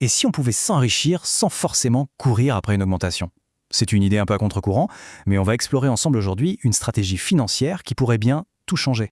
Et si on pouvait s'enrichir sans forcément courir après une augmentation? C'est une idée un peu à contre-courant, mais on va explorer ensemble aujourd'hui une stratégie financière qui pourrait bien tout changer.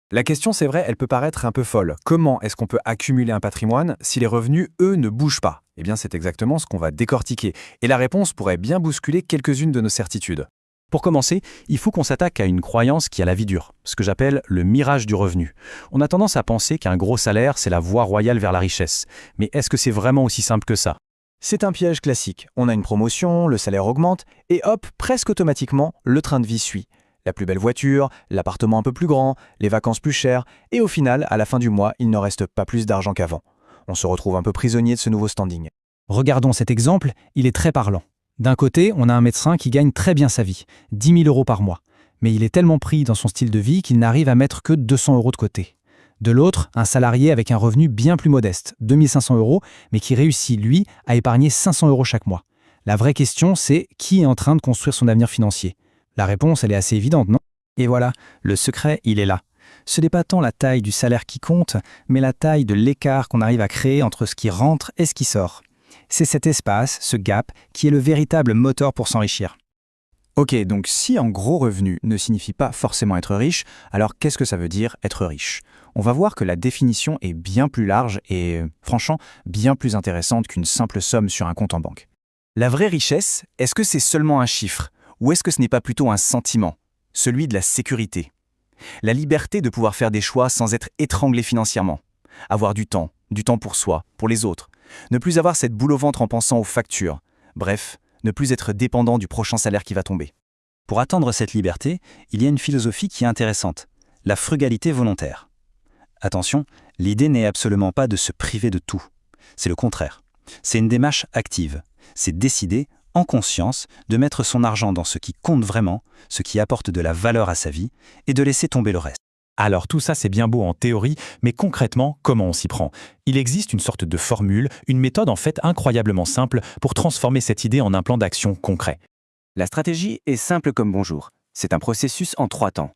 La question, c'est vrai, elle peut paraître un peu folle. Comment est-ce qu'on peut accumuler un patrimoine si les revenus, eux, ne bougent pas? Eh bien, c'est exactement ce qu'on va décortiquer. Et la réponse pourrait bien bousculer quelques-unes de nos certitudes. Pour commencer, il faut qu'on s'attaque à une croyance qui a la vie dure, ce que j'appelle le mirage du revenu. On a tendance à penser qu'un gros salaire, c'est la voie royale vers la richesse. Mais est-ce que c'est vraiment aussi simple que ça? C'est un piège classique. On a une promotion, le salaire augmente, et hop, presque automatiquement, le train de vie suit. La plus belle voiture, l'appartement un peu plus grand, les vacances plus chères, et au final, à la fin du mois, il ne reste pas plus d'argent qu'avant. On se retrouve un peu prisonnier de ce nouveau standing. Regardons cet exemple, il est très parlant. D'un côté, on a un médecin qui gagne très bien sa vie, 10 000 € par mois. Mais il est tellement pris dans son style de vie qu'il n'arrive à mettre que 200 € de côté. De l'autre, un salarié avec un revenu bien plus modeste, 2 500 €, mais qui réussit, lui, à épargner 500 € chaque mois. La vraie question, c'est qui est en train de construire son avenir financier? La réponse, elle est assez évidente, non? Et voilà, le secret, il est là. Ce n'est pas tant la taille du salaire qui compte, mais la taille de l'écart qu'on arrive à créer entre ce qui rentre et ce qui sort. C'est cet espace, ce gap, qui est le véritable moteur pour s'enrichir. Ok, donc si un gros revenu ne signifie pas forcément être riche, alors qu'est-ce que ça veut dire être riche? On va voir que la définition est bien plus large et, franchement, bien plus intéressante qu'une simple somme sur un compte en banque. La vraie richesse, est-ce que c'est seulement un chiffre? Ou est-ce que ce n'est pas plutôt un sentiment? Celui de la sécurité. La liberté de pouvoir faire des choix sans être étranglé financièrement. Avoir du temps pour soi, pour les autres. Ne plus avoir cette boule au ventre en pensant aux factures. Bref, ne plus être dépendant du prochain salaire qui va tomber. Pour atteindre cette liberté, il y a une philosophie qui est intéressante, la frugalité volontaire. Attention, l'idée n'est absolument pas de se priver de tout. C'est le contraire. C'est une démarche active. C'est décider, en conscience, de mettre son argent dans ce qui compte vraiment, ce qui apporte de la valeur à sa vie, et de laisser tomber le reste. Alors tout ça c'est bien beau en théorie, mais concrètement, comment on s'y prend? Il existe une sorte de formule, une méthode en fait incroyablement simple pour transformer cette idée en un plan d'action concret. La stratégie est simple comme bonjour. C'est un processus en 3 temps.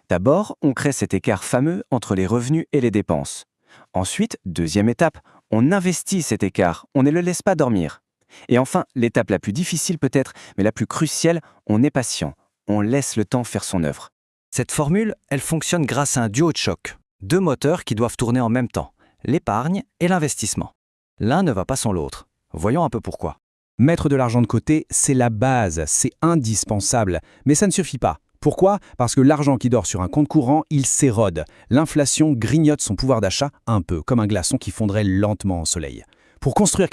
D'abord, on crée cet écart fameux entre les revenus et les dépenses. Ensuite, deuxième étape, on investit cet écart, on ne le laisse pas dormir. Et enfin, l'étape la plus difficile peut-être, mais la plus cruciale, on est patient. On laisse le temps faire son œuvre. Cette formule, elle fonctionne grâce à un duo de choc. 2 moteurs qui doivent tourner en même temps, l'épargne et l'investissement. L'un ne va pas sans l'autre. Voyons un peu pourquoi. Mettre de l'argent de côté, c'est la base, c'est indispensable. Mais ça ne suffit pas. Pourquoi? Parce que l'argent qui dort sur un compte courant, il s'érode. L'inflation grignote son pouvoir d'achat un peu, comme un glaçon qui fondrait lentement au soleil. Pour construire